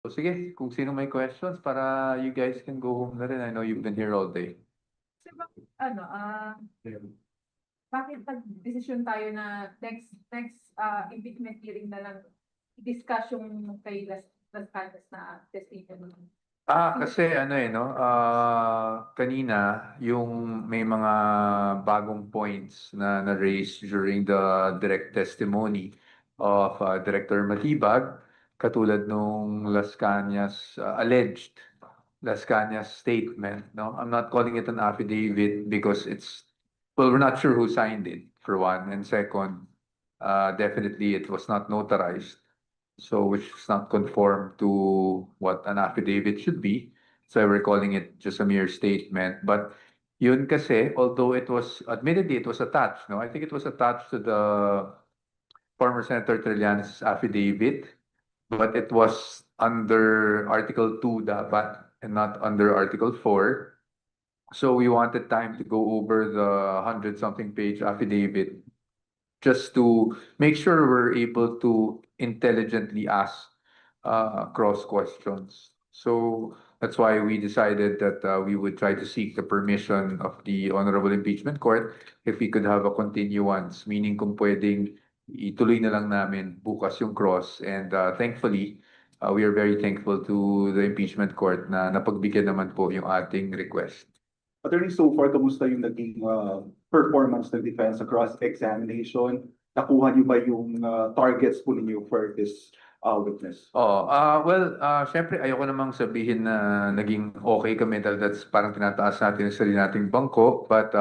So sige, kung sino may questions para you guys can go home na rin. I know you've been here all day. Sir, bakit, bakit nag-desisyon tayo na next impeachment hearing na lang i-discuss yung kay Las Cañas na testimony? Kasi ano no, kanina yung may mga bagong points na na-raise during the direct testimony of Director Matibag, katulad nung Las Cañas alleged Las Cañas statement, no? I'm not calling it an affidavit because well, we're not sure who signed it, for one, and second, definitely it was not notarized. So which is not conform to what an affidavit should be. So we're calling it just a mere statement. But yun kasi, although admittedly it was attached, no? I think it was attached to the former Senator Trillanes' affidavit, but it was under Article 2 dapat and not under Article 4. So we wanted time to go over the 100-something page affidavit just to make sure we're able to intelligently ask cross questions. So that's why we decided that we would try to seek the permission of the Honorable Impeachment Court if we could have a continuance, meaning kung pwedeng ituloy na lang namin bukas yung cross. And thankfully, we are very thankful to the Impeachment Court na napagbigyan naman po yung ating request. Attorney, so far, kamusta yung naging performance ng defense across examination? Nakuha niyo ba yung targets po ninyo for this witness? Syempre ayoko namang sabihin na naging okay kami dahil that's parang tinataas natin yung sarili nating bangko. But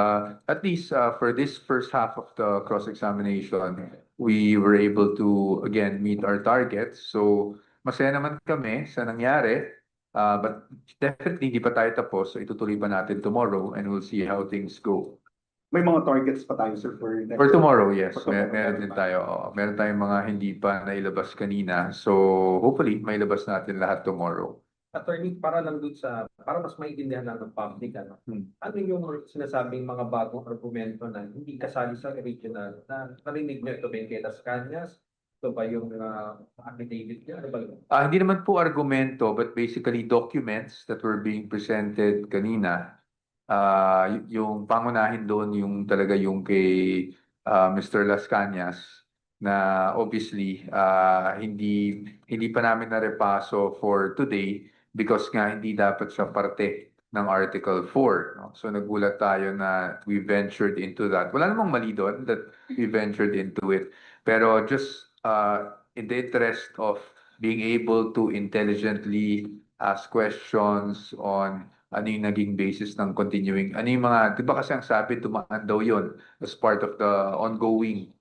at least for this first half of the cross-examination, we were able to, again, meet our targets. So masaya naman kami sa nangyari. But definitely hindi pa tayo tapos. So itutuloy pa natin tomorrow and we'll see how things go. May mga targets pa tayo, sir, for next? For tomorrow, yes. For tomorrow. Meron din tayo. Meron tayong mga hindi pa nailabas kanina. So hopefully, mailabas natin lahat tomorrow. Attorney, para lang dun para mas maintindihan lang ng public, ano yung sinasabing mga bagong argumento na hindi kasali sa original na narinig nyo ito ba yung kay Las Cañas? Ito ba yung affidavit niya? Ano ba yun? Hindi naman po argumento, but basically documents that were being presented kanina. Yung pangunahin doon yung talaga yung kay Mr. Las Cañas na obviously hindi pa namin narepaso for today because nga hindi dapat siya parte ng Article 4. No? So nagulat tayo na we ventured into that. Wala namang mali doon that we ventured into it. Pero just in the interest of being able to intelligently ask questions on ano yung naging basis ng continuing, ano yung mga, di ba kasi ang sabi, tumaan daw yun as part of the ongoing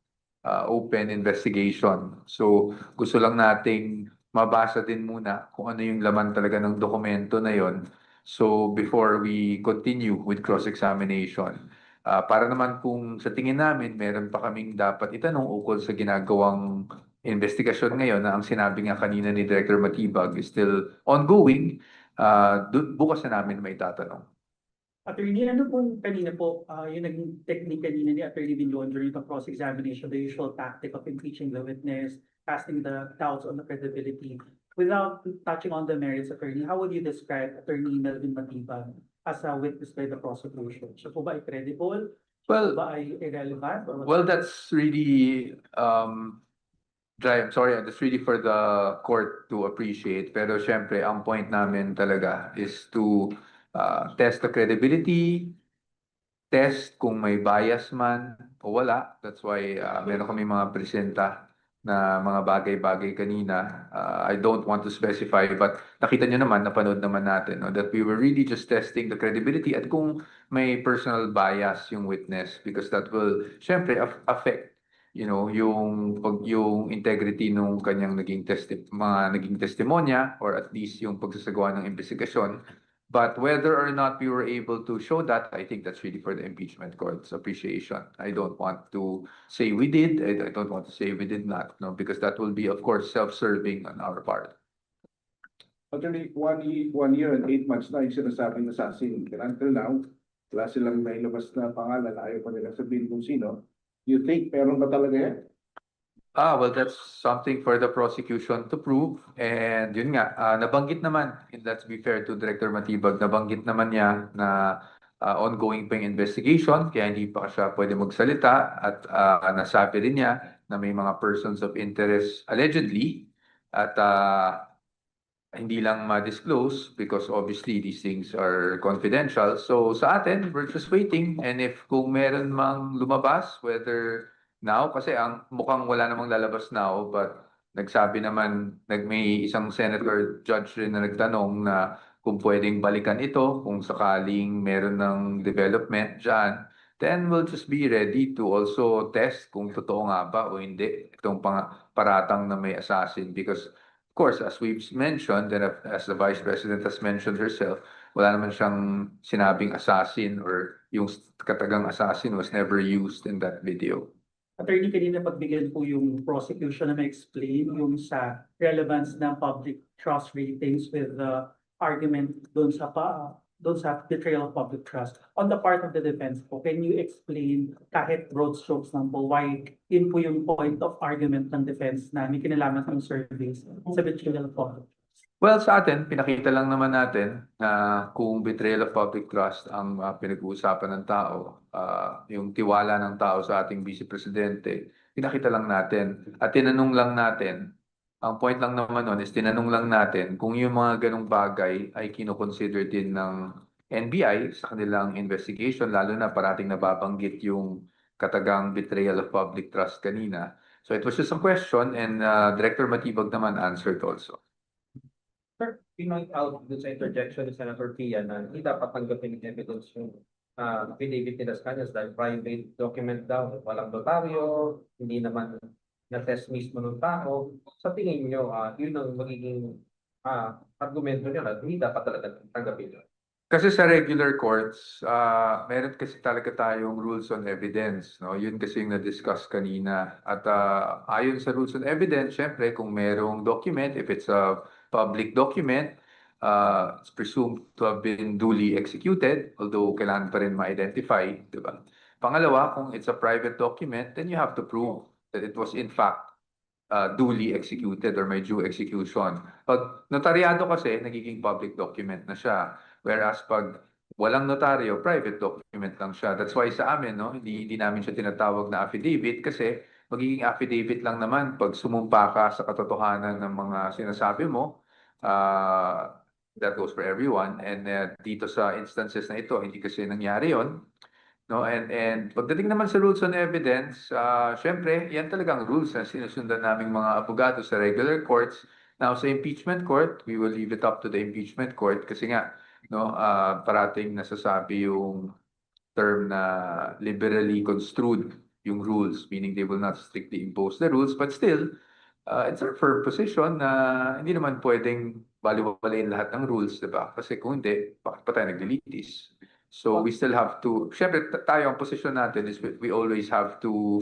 open investigation. So gusto lang nating mabasa din muna kung ano yung laman talaga ng dokumento na yon. So before we continue with cross-examination, para naman kung sa tingin namin meron pa kaming dapat itanong ukol sa ginagawang investigasyon ngayon na ang sinabi nga kanina ni Director Matibag is still ongoing, bukas na namin may tatanong. Attorney, ano pong kanina po, yung naging technique kanina ni Attorney Vilon during the cross-examination, the usual tactic of impeaching the witness, casting the doubts on the credibility. Without touching on the merits, Attorney, how would you describe Attorney Melvin Matibag as a witness by the prosecution? Siya po ba ay credible? Well, Siya po ba ay irrelevant? Well, that's really, Jai, I'm sorry, that's really for the court to appreciate. Pero syempre, ang point namin talaga is to test the credibility, test kung may bias man o wala. That's why meron kami mga presenta na mga bagay-bagay kanina. I don't want to specify, but nakita nyo naman, napanood naman natin, no, that we were really just testing the credibility at kung may personal bias yung witness because that will, syempre, affect yung integrity nung kanyang mga naging testimonya or at least yung pagsasagawa ng investigasyon. But whether or not we were able to show that, I think that's really for the impeachment court's appreciation. I don't want to say we did. I don't want to say we did not, no, because that will be, of course, self-serving on our part. Attorney, 1 year and 8 months na yung sinasabing assassin. Until now, wala silang nailabas na pangalan. Ayaw pa nila sabihin kung sino. You think meron ba talaga yan? Well, that's something for the prosecution to prove. And yun nga, nabanggit naman, and let's be fair to Director Matibag, nabanggit naman niya na ongoing pa yung investigation, kaya hindi pa siya pwede magsalita. At nasabi rin niya na may mga persons of interest allegedly at hindi lang ma-disclose because obviously these things are confidential. So sa atin, we're just waiting. And if kung meron mang lumabas, whether now, kasi ang mukhang wala namang lalabas now, but nagsabi naman, may isang senator judge rin na nagtanong na kung pwedeng balikan ito, kung sakaling meron ng development dyan, then we'll just be ready to also test kung totoo nga ba o hindi itong paratang na may assassin. Because of course, as we've mentioned, and as the Vice President has mentioned herself, wala naman siyang sinabing assassin or yung katagang assassin was never used in that video. Attorney, kanina pagbigyan po yung prosecution na ma-explain yung sa relevance ng public trust ratings with the argument doon sa betrayal of public trust. On the part of the defense po, can you explain kahit broad strokes lang po why yun po yung point of argument ng defense na may kinalaman ng surveys sa betrayal of public trust? Well, sa atin, pinakita lang naman natin na kung betrayal of public trust ang pinag-uusapan ng tao, yung tiwala ng tao sa ating Vice Presidente, pinakita lang natin at tinanong lang natin, ang point lang naman nun is tinanong lang natin kung yung mga ganong bagay ay kinoconsider din ng NBI sa kanilang investigation, lalo na parating nababanggit yung katagang betrayal of public trust kanina. So it was just a question and Director Matibag naman answered also. Sir, pinpoint out dun sa interjection ni Senator Pia na hindi dapat tanggapin ng evidence yung affidavit ni Las Cañas dahil private document daw, walang notaryo, hindi naman na-test mismo ng tao. Sa tingin nyo, yun ang magiging argumento nyo na hindi dapat talaga tanggapin yun. Kasi sa regular courts, meron kasi talaga tayong rules on evidence, no? Yun kasi yung na-discuss kanina. At ayon sa rules on evidence, syempre kung merong document, if it's a public document, it's presumed to have been duly executed, although kailangan pa rin ma-identify, di ba? Pangalawa, kung it's a private document, then you have to prove that it was in fact duly executed or may due execution. Pag notaryado kasi, nagiging public document na siya. Whereas pag walang notaryo, private document lang siya. That's why sa amin, no, hindi namin siya tinatawag na affidavit kasi magiging affidavit lang naman pag sumumpa ka sa katotohanan ng mga sinasabi mo. That goes for everyone. And dito sa instances na ito, hindi kasi nangyari yon. No, and pagdating naman sa rules on evidence, syempre, yan talagang rules na sinusundan naming mga abogado sa regular courts. Now, sa impeachment court, we will leave it up to the impeachment court kasi nga, no, parating nasasabi yung term na liberally construed yung rules, meaning they will not strictly impose the rules, but still, it's our firm position na hindi naman pwedeng baliwalayin lahat ng rules, di ba? Kasi kung hindi, bakit pa tayo naglilitis? So we still have to, syempre tayo ang position natin is we always have to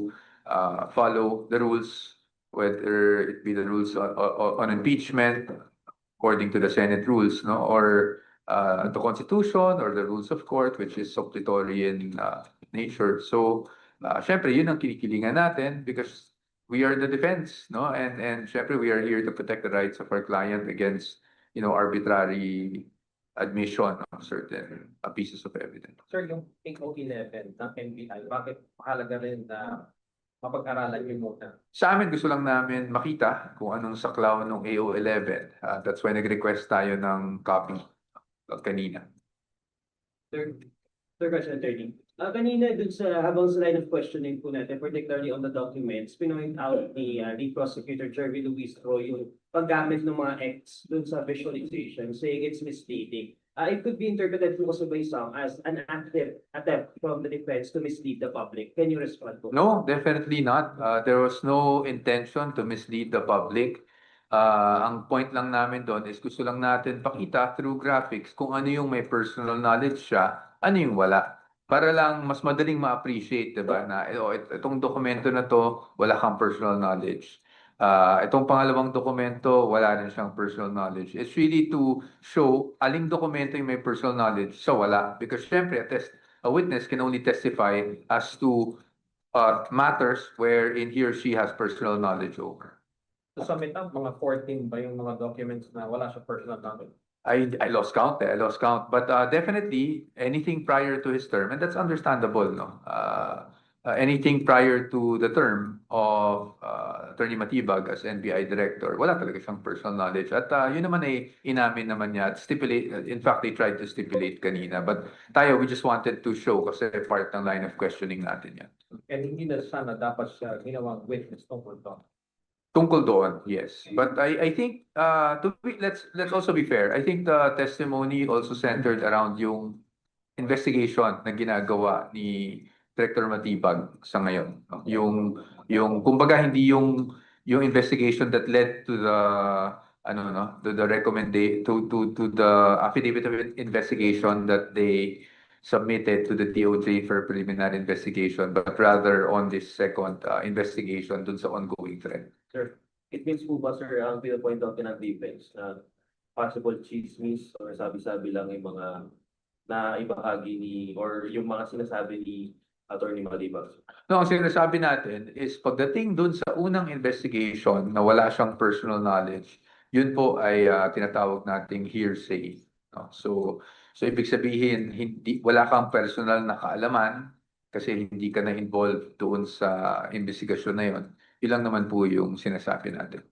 follow the rules, whether it be the rules on impeachment according to the Senate rules, no, or the Constitution or the rules of court, which is suppletory in nature. So syempre yun ang kinikilingan natin because we are the defense, no, and syempre we are here to protect the rights of our client against, arbitrary admission of certain pieces of evidence. Sir, yung AO11 ng NBI, bakit mahalaga rin na mapag-aralan nyo muna? Sa amin, gusto lang namin makita kung anong saklaw ng AO11. That's why nag-request tayo ng copy kanina. Third question, attorney. Kanina dun sa habang sa line of questioning po natin, particularly on the documents, pinoint out ni lead prosecutor Jerry Luis Roy yung paggamit ng mga X dun sa visualization, saying it's misleading. It could be interpreted po also by some as an active attempt from the defense to mislead the public. Can you respond po? No, definitely not. There was no intention to mislead the public. Ang point lang namin doon is gusto lang natin pakita through graphics kung ano yung may personal knowledge siya, ano yung wala. Para lang mas madaling ma-appreciate, diba, na itong dokumento na to, wala kang personal knowledge. Itong pangalawang dokumento, wala rin siyang personal knowledge. It's really to show aling dokumento yung may personal knowledge sa wala. Because syempre, a witness can only testify as to matters wherein he or she has personal knowledge over. To sum it up, mga 14 ba yung mga documents na wala siya personal knowledge? I lost count. I lost count. But definitely anything prior to his term, and that's understandable, no? Anything prior to the term of Attorney Matibag as NBI Director, wala talaga siyang personal knowledge. At yun naman ay inamin naman niya at stipulate, in fact, they tried to stipulate kanina. But tayo, we just wanted to show kasi part ng line of questioning natin yan. And hindi na sana dapat siya ginawang witness tungkol doon. Tungkol doon, yes. But I think let's also be fair. I think the testimony also centered around yung investigation na ginagawa ni Director Matibag sa ngayon. No? Yung kumbaga hindi yung investigation that led to the to the to the affidavit of investigation that they submitted to the DOJ for preliminary investigation, but rather on this second investigation dun sa ongoing threat. Sir, it means po ba, sir, ang pinapoint out ng defense na possible chismis or sabi-sabi lang yung mga na ibahagi ni or yung mga sinasabi ni Attorney Matibag? No, ang sinasabi natin is pagdating dun sa unang investigation na wala siyang personal knowledge, yun po ay tinatawag nating hearsay. No? So ibig sabihin, wala kang personal na kaalaman kasi hindi ka na-involved doon sa investigasyon na yun. Yun lang naman po yung sinasabi natin.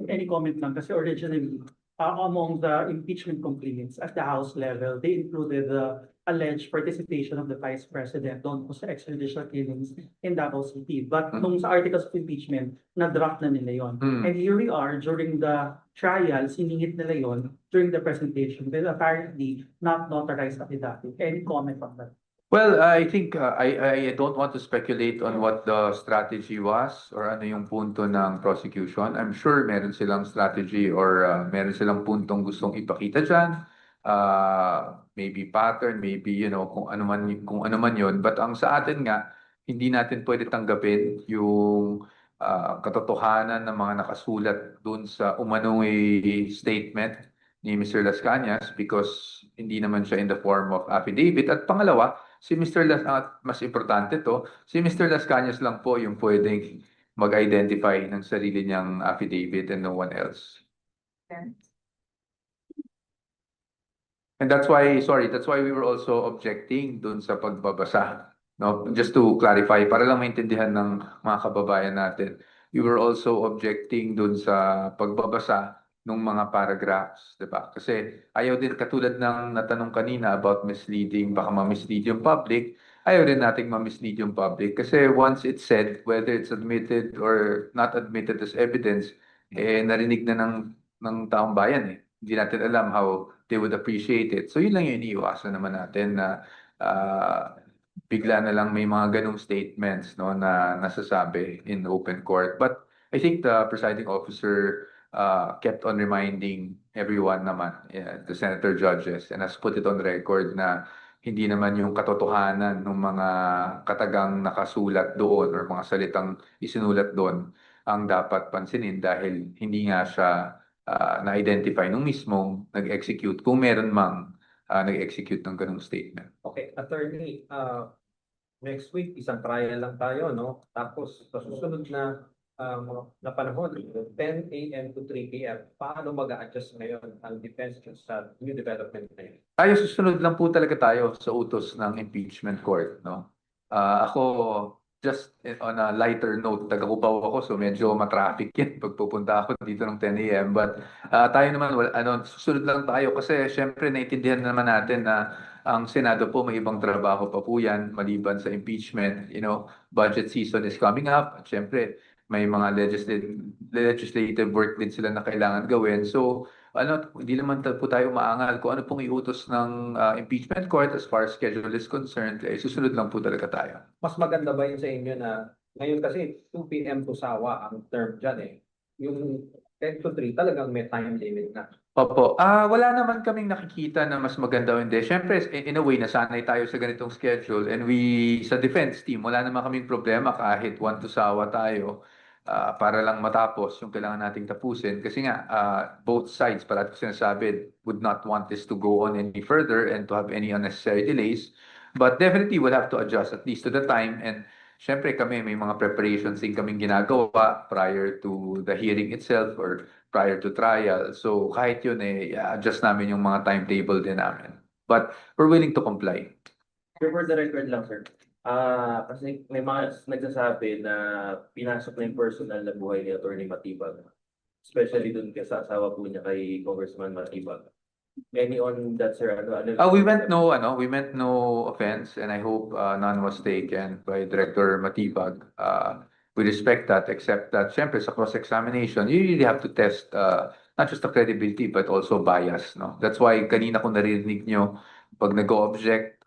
Any comment lang? Kasi originally, among the impeachment complaints at the House level, they included the alleged participation of the Vice President doon po sa extrajudicial killings in Davao City. But nung sa articles of impeachment, na-drop na nila yon. And here we are, during the trial, siningit nila yon during the presentation with apparently not notarized affidavit. Any comment on that? Well, I think I don't want to speculate on what the strategy was or ano yung punto ng prosecution. I'm sure meron silang strategy or meron silang puntong gustong ipakita dyan. Maybe pattern, maybe kung ano man yun. But ang sa atin nga, hindi natin pwede tanggapin yung katotohanan ng mga nakasulat dun sa umanong statement ni Mr. Las Cañas because hindi naman siya in the form of affidavit. At pangalawa, si Mr. mas importante to, si Mr. Las Cañas lang po yung pwedeng mag-identify ng sarili niyang affidavit and no one else. And that's why we were also objecting dun sa pagbabasa. No? Just to clarify, para lang maintindihan ng mga kababayan natin, we were also objecting dun sa pagbabasa ng mga paragraphs, di ba? Kasi ayaw din, katulad ng natanong kanina about misleading, baka ma-mislead yung public, ayaw din nating ma-mislead yung public. Kasi once it's said, whether it's admitted or not admitted as evidence, narinig na ng taong bayan eh. Hindi natin alam how they would appreciate it. So yun lang yung iniiwasan naman natin na bigla na lang may mga ganong statements no, na nasasabi in open court. But I think the presiding officer kept on reminding everyone naman, the senator judges, and has put it on record na hindi naman yung katotohanan ng mga katagang nakasulat doon or mga salitang isinulat doon ang dapat pansinin dahil hindi nga siya na-identify nung mismong nag-execute kung meron mang nag-execute ng ganung statement. Okay, attorney, next week isang trial lang tayo, no? Tapos sa susunod na panahon, 10 a.m. to 3 p.m., paano mag-a-adjust ngayon ang defense sa new development na yun? Tayo, susunod lang po talaga tayo sa utos ng impeachment court. No? Ako, just on a lighter note, taga-Cubao ako, so medyo matraffic yan pagpupunta ako dito ng 10 a.m. But tayo naman, susunod lang tayo kasi syempre naiintindihan naman natin na ang Senado po may ibang trabaho pa po yan maliban sa impeachment. Budget season is coming up. At syempre, may mga legislative work din sila na kailangan gawin. So, hindi naman po tayo maangal kung ano pong iutos ng impeachment court as far as schedule is concerned, susunod lang po talaga tayo. Mas maganda ba yun sa inyo na ngayon kasi 2 p.m. to sawa ang term dyan eh. Yung 10 to 3 talagang may time limit na. Opo. Wala naman kaming nakikita na mas maganda o hindi. Siyempre, in a way, nasanay tayo sa ganitong schedule and sa defense team, wala naman kaming problema kahit 1 to sawa tayo. Para lang matapos yung kailangan nating tapusin. Kasi nga, both sides, parati ko sinasabi, would not want this to go on any further and to have any unnecessary delays. But definitely we'll have to adjust at least to the time, and syempre kami may mga preparations din kaming ginagawa prior to the hearing itself or prior to trial. So kahit yun adjust namin yung mga timetable din namin. But we're willing to comply. For the record lang, sir. Kasi may mga nagsasabi na pinasok na yung personal na buhay ni Atty. Matibag. Especially dun sa asawa po niya kay Congressman Matibag. Any on that, sir? We meant no offense, and I hope none was taken by Director Matibag. We respect that, except that syempre sa cross-examination, you really have to test not just the credibility but also bias, no? That's why kanina kung naririnig nyo, pag nag-object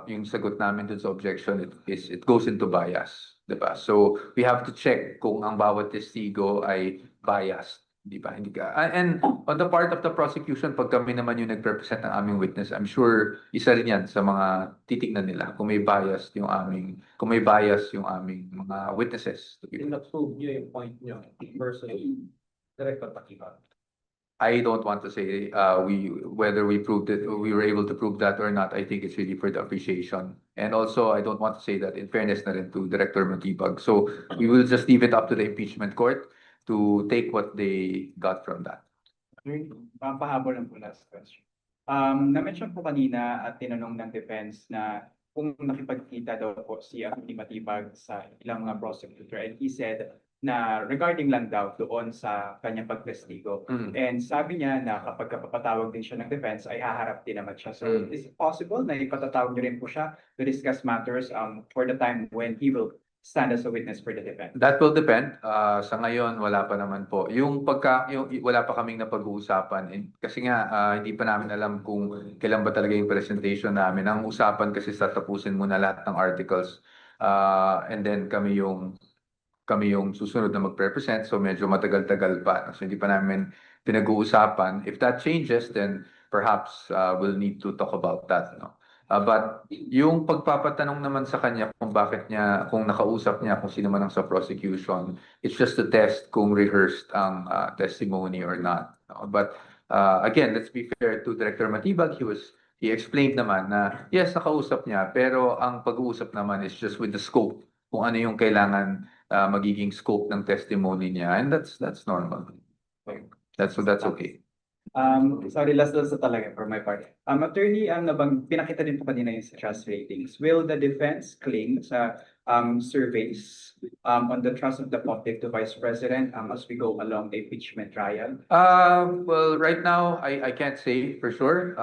yung sagot namin dun sa objection, it goes into bias, diba? So we have to check kung ang bawat testigo ay biased. Di ba? Hindi ka. And on the part of the prosecution, pag kami naman yung nag-represent ng aming witness, I'm sure isa rin yan sa mga titignan nila kung may bias yung aming mga witnesses. In-approve nyo yung point nyo versus Director Matibag. I don't want to say whether we proved it, or we were able to prove that or not. I think it's really for the appreciation. And also, I don't want to say that in fairness na rin to Director Matibag. So we will just leave it up to the impeachment court to take what they got from that. Papahabol lang po last question. Na-mention po kanina at tinanong ng defense na kung nakipagkita daw po si Atty. Matibag sa ilang mga prosecutor, and he said na regarding lang daw doon sa kanyang pagtestigo. And sabi niya na kapag papatawag din siya ng defense ay haharap din naman siya. So is it possible na ipatatawag niyo rin po siya to discuss matters for the time when he will stand as a witness for the defense? That will depend. Sa ngayon, wala pa naman po. Wala pa kaming napag-uusapan. Kasi nga, hindi pa namin alam kung kailan ba talaga yung presentation namin. Ang usapan kasi sa tapusin muna lahat ng articles. And then kami yung susunod na mag-represent. So medyo matagal-tagal pa. So hindi pa namin pinag-uusapan. If that changes, then perhaps we'll need to talk about that. No? But yung pagpapatanong naman sa kanya kung kung nakausap niya, kung sino man ang sa prosecution, it's just to test kung rehearsed ang testimony or not. No? But again, let's be fair to Director Matibag. He explained naman na yes, nakausap niya, pero ang pag-uusap naman is just with the scope, kung ano yung kailangan magiging scope ng testimony niya, and that's normal. That's okay. Sorry, last sa talaga for my part. Attorney, pinakita din po kanina yung sa trust ratings. Will the defense claim sa surveys on the trust of the public to Vice President as we go along the impeachment trial? Well, right now, I can't say for sure.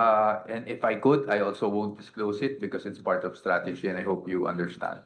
And if I could, I also won't disclose it because it's part of strategy, and I hope you understand.